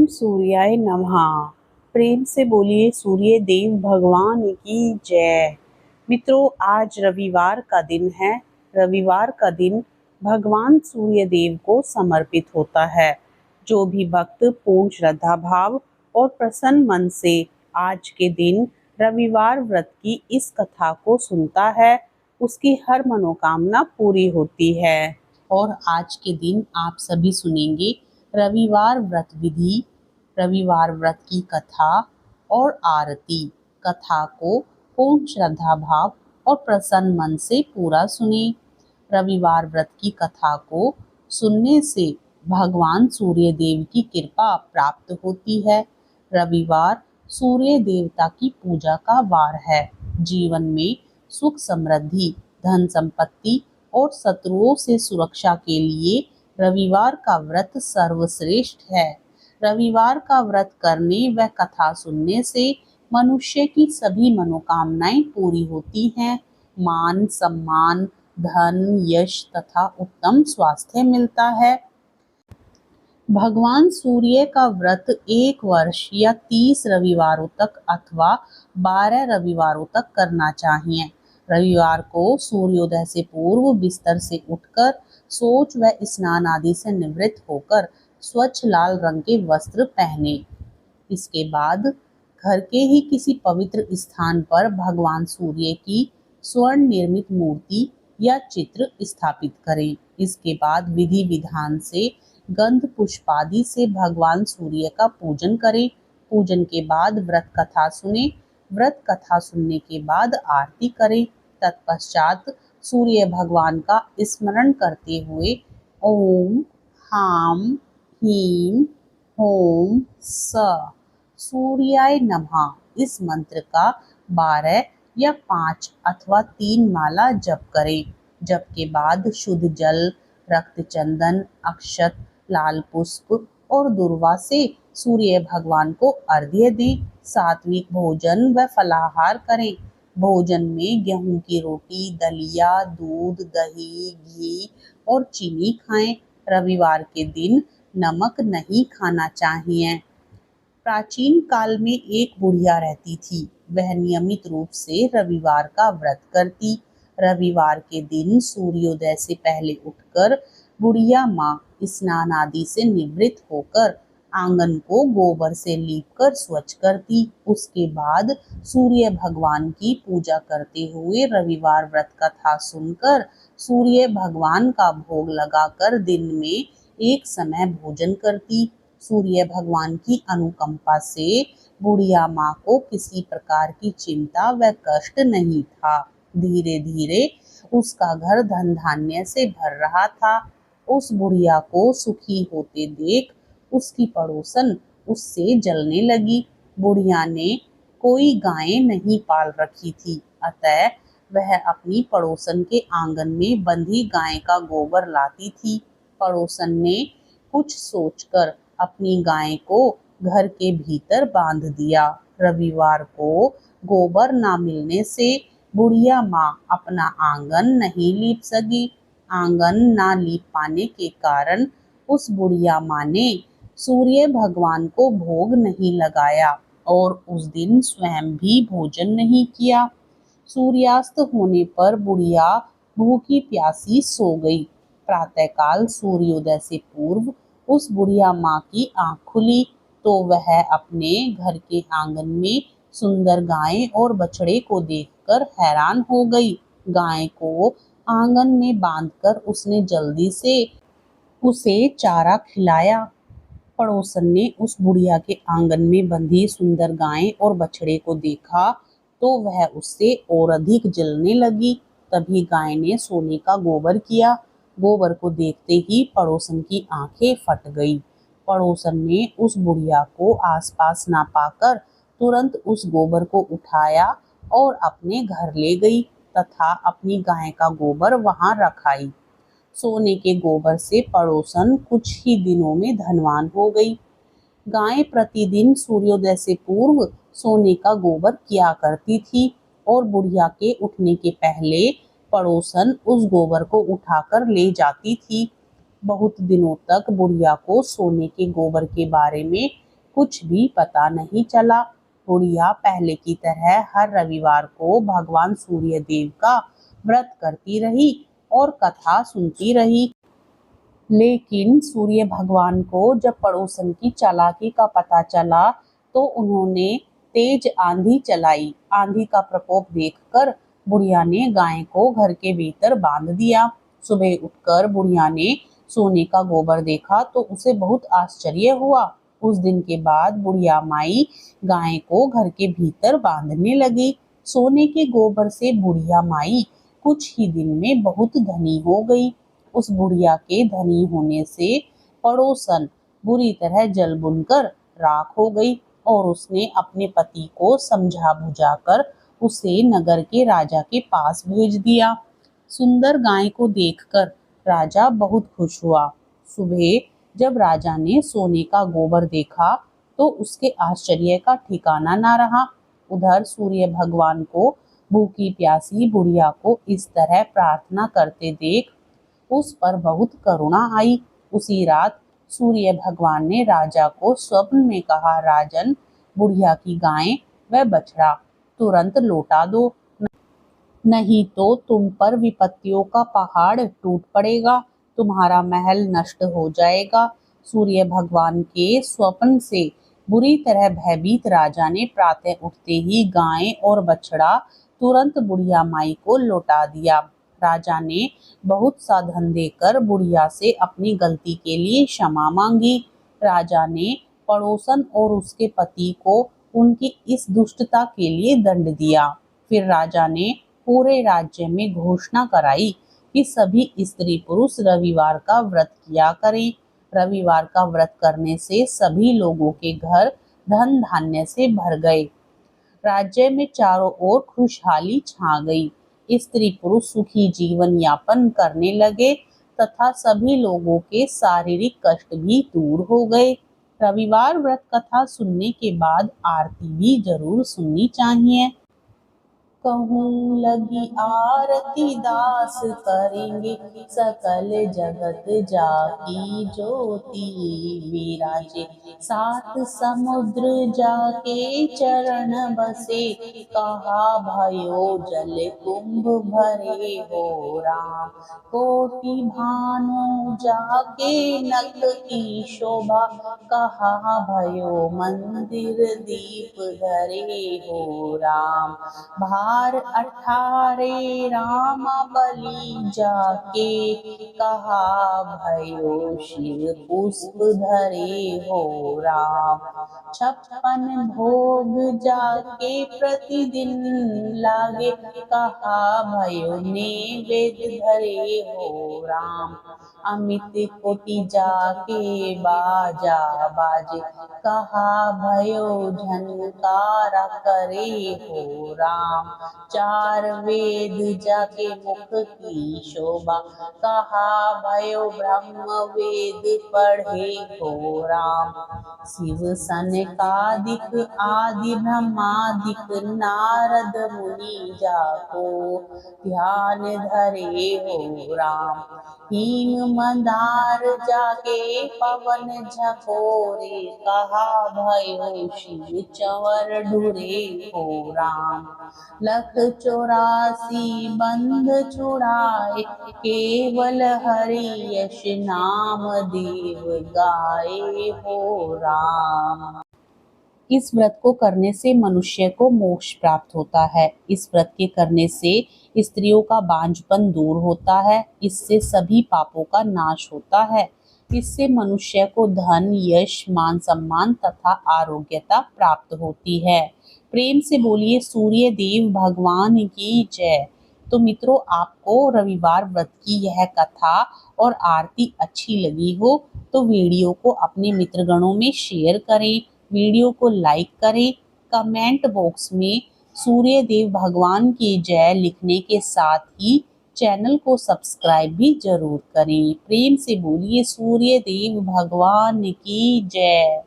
ओम सूर्याय नमः। प्रेम से बोलिए सूर्य देव भगवान की जय। मित्रों, आज रविवार का दिन है। रविवार का दिन भगवान सूर्य देव को समर्पित होता है। जो भी भक्त पूर्ण श्रद्धा भाव और प्रसन्न मन से आज के दिन रविवार व्रत की इस कथा को सुनता है, उसकी हर मनोकामना पूरी होती है। और आज के दिन आप सभी सुनेंगे रविवार व्रत विधि, रविवार व्रत की कथा और आरती। कथा को पूर्ण श्रद्धा भाव और प्रसन्न मन से पूरा सुने। रविवार व्रत की कथा को सुनने से भगवान सूर्य देव की कृपा प्राप्त होती है। रविवार सूर्य देवता की पूजा का वार है। जीवन में सुख समृद्धि, धन संपत्ति और शत्रुओं से सुरक्षा के लिए रविवार का व्रत सर्वश्रेष्ठ है। रविवार का व्रत करने व कथा सुनने से मनुष्य की सभी मनोकामनाएं पूरी होती हैं। मान सम्मान, धन, यश तथा उत्तम स्वास्थ्य मिलता है। भगवान सूर्य का व्रत 1 वर्ष या 30 रविवारों तक अथवा 12 रविवारों तक करना चाहिए। रविवार को सूर्योदय से पूर्व बिस्तर से उठकर शौच व स्नान आदि से निवृत्त होकर स्वच्छ लाल रंग के वस्त्र पहने। इसके बाद घर के ही किसी पवित्र स्थान पर भगवान सूर्य की स्वर्ण निर्मित मूर्ति या चित्र स्थापित करें। इसके बाद विधि विधान से गंध पुष्पादि से भगवान सूर्य का पूजन करें। पूजन के बाद व्रत कथा सुने। व्रत कथा सुनने के बाद आरती करें। तत्पश्चात सूर्य भगवान का स्मरण करते हुए ओम हाम ह्रीं होम स सूर्याय नमः इस मंत्र का 12 या 5 अथवा 3 माला जप करें। जप के बाद शुद्ध जल, रक्त चंदन, अक्षत, लाल पुष्प और दुर्वा से सूर्य भगवान को अर्घ्य दें। सात्विक भोजन व फलाहार करें। भोजन में गेहूं की रोटी, दलिया, दूध, दही, घी और चीनी खाएं। रविवार के दिन नमक नहीं खाना चाहिए। प्राचीन काल में एक बुढ़िया रहती थी। वह नियमित रूप से रविवार का व्रत करती। रविवार के दिन सूर्योदय से पहले उठकर बुढ़िया माँ स्नान आदि से निवृत्त होकर आंगन को गोबर से लीपकर स्वच्छ करती। उसके बाद सूर्य भगवान की पूजा करते हुए रविवार व्रत कथा सुनकर सूर्य भगवान का भोग लगाकर दिन में एक समय भोजन करती। सूर्य भगवान की अनुकंपा से बुढ़िया माँ को किसी प्रकार की चिंता व कष्ट नहीं था। धीरे धीरे उसका घर धन धान्य से भर रहा था। उस बुढ़िया को सुखी होते देख उसकी पड़ोसन उससे जलने लगी। बुढ़िया ने कोई गायें नहीं पाल रखी थी, अतः वह अपनी पड़ोसन के आंगन में बंधी गाय का गोबर लाती थी। पड़ोसन ने कुछ सोचकर अपनी गाय को घर के भीतर बांध दिया। रविवार को गोबर ना मिलने से बुढ़िया माँ अपना आंगन नहीं लीप सकी। आंगन ना लीप पाने के कारण उस बुढ़िया माँ ने सूर्य भगवान को भोग नहीं लगाया और उस दिन स्वयं भी भोजन नहीं किया। सूर्यास्त होने पर बुढ़िया भूखी प्यासी सो गई। प्रातःकाल सूर्योदय से पूर्व उस बुढ़िया माँ की आंख खुली तो वह अपने घर के आंगन में सुंदर गाय और बछड़े को देखकर हैरान हो गई। गाय को आंगन में बांधकर उसने जल्दी से उसे चारा खिलाया। पड़ोसन ने उस बुढ़िया के आंगन में बंधी सुंदर गाय और बछड़े को देखा तो वह उससे और अधिक जलने लगी। तभी गाय ने सोने का गोबर किया। गोबर को देखते ही पड़ोसन की आंखें फट गई। पड़ोसन ने उस बुढ़िया को आसपास ना पाकर तुरंत उस गोबर को उठाया और अपने घर ले गई तथा अपनी गाय का गोबर वहां रख आई। सोने के गोबर से पड़ोसन कुछ ही दिनों में धनवान हो गई। गाय प्रतिदिन सूर्योदय से पूर्व सोने का गोबर किया करती थी और बुढ़िया के उठने के पहले पड़ोसन उस गोबर को उठाकर ले जाती थी। बहुत दिनों तक बुढ़िया को सोने के गोबर के बारे में कुछ भी पता नहीं चला। बुढ़िया पहले की तरह हर रविवार को भगवान सूर्य देव का व्रत करती रही और कथा सुनती रही। लेकिन सूर्य भगवान को जब पड़ोसन की चालाकी का पता चला तो उन्होंने तेज आंधी चलाई। आंधी का प्रकोप देखकर बुढ़िया ने गाय को घर के भीतर बांध दिया। सुबह उठकर बुढ़िया ने सोने का गोबर देखा तो उसे बहुत आश्चर्य हुआ। उस दिन के बाद बुढ़िया माई गाय को घर के भीतर बांधने लगी। सोने के गोबर से बुढ़िया माई कुछ ही दिन में बहुत धनी हो गई। उस बुढ़िया के धनी होने से पड़ोसन बुरी तरह जल बुनकर राख हो गई और उसने अपने पति को समझा बुझाकर उसे नगर के राजा के पास भेज दिया। सुंदर गाय को देखकर राजा बहुत खुश हुआ। सुबह जब राजा ने सोने का गोबर देखा तो उसके आश्चर्य का ठिकाना ना रहा। उधर सूर्य भगवान को भूखी प्यासी बुढ़िया को इस तरह प्रार्थना करते देख उस पर बहुत करुणा आई। उसी रात सूर्य भगवान ने राजा को स्वप्न में कहा, राजन, बुढ़िया की गाय व बछड़ा तुरंत लौटा दो, नहीं तो तुम पर विपत्तियों का पहाड़ टूट पड़ेगा, तुम्हारा महल नष्ट हो जाएगा। सूर्य भगवान के स्वप्न से बुरी तरह भयभीत राजा ने प्रातः उठते ही गाय और बछड़ा तुरंत बुढ़िया माई को लौटा दिया। राजा ने बहुत सा धन देकर बुढ़िया से अपनी गलती के लिए क्षमा मांगी। राजा ने पड़ोसन और उसके पति को उनकी इस दुष्टता के लिए दंड दिया। फिर राजा ने पूरे राज्य में घोषणा कराई कि सभी स्त्री पुरुष रविवार का व्रत किया करें। रविवार का व्रत करने से सभी लोगों के घर धन धान्य से भर गए। राज्य में चारों ओर खुशहाली छा गई। स्त्री पुरुष सुखी जीवन यापन करने लगे तथा सभी लोगों के शारीरिक कष्ट भी दूर हो गए। रविवार व्रत कथा सुनने के बाद आरती भी जरूर सुननी चाहिए। कहूँ लगी आरती दास करेंगे, सकल जगत जाकी ज्योति विराजे। सात समुद्र जाके चरण बसे, कहा भयो जल कुंभ भरे हो राम। कोटि भानु जाके नख की शोभा, कहा भयो मंदिर दीप धरे हो राम। भार 18 राम बलि जाके, कहा भयो शिव पुष्प धरे हो राम। 56 भोग जाके प्रतिदिन लागे, कहा भयो नैवेद्य धरे हो राम। अमित कोटि जाके बाजा बाजे, कहा भयो झनकारा करे हो राम। 4 वेद जाके मुख की शोभा, कहा भयो ब्रह्म वेद पढ़े हो राम। शिव सनकादिक आदि ब्रह्मादिक नारद मुनि जाको, ध्यान धरे हो राम। हिम मंदार जाके पवन झकोरे, कहा भयो शिव चंवर ढुरे हो राम। 184 बंध छुड़ाए, केवल हरि यश नाम देव गाए हो राम। इस व्रत को करने से मनुष्य को मोक्ष प्राप्त होता है। इस व्रत के करने से स्त्रियों का बांझपन दूर होता है। इससे सभी पापों का नाश होता है। इससे मनुष्य को धन, यश, मान सम्मान तथा आरोग्यता प्राप्त होती है। प्रेम से बोलिए सूर्य देव भगवान की जय। तो मित्रों, आपको रविवार व्रत की यह कथा और आरती अच्छी लगी हो तो वीडियो को अपने मित्रगणों में शेयर करें, वीडियो को लाइक करें, कमेंट बॉक्स में सूर्य देव भगवान की जय लिखने के साथ ही चैनल को सब्सक्राइब भी जरूर करें। प्रेम से बोलिए सूर्य देव भगवान की जय।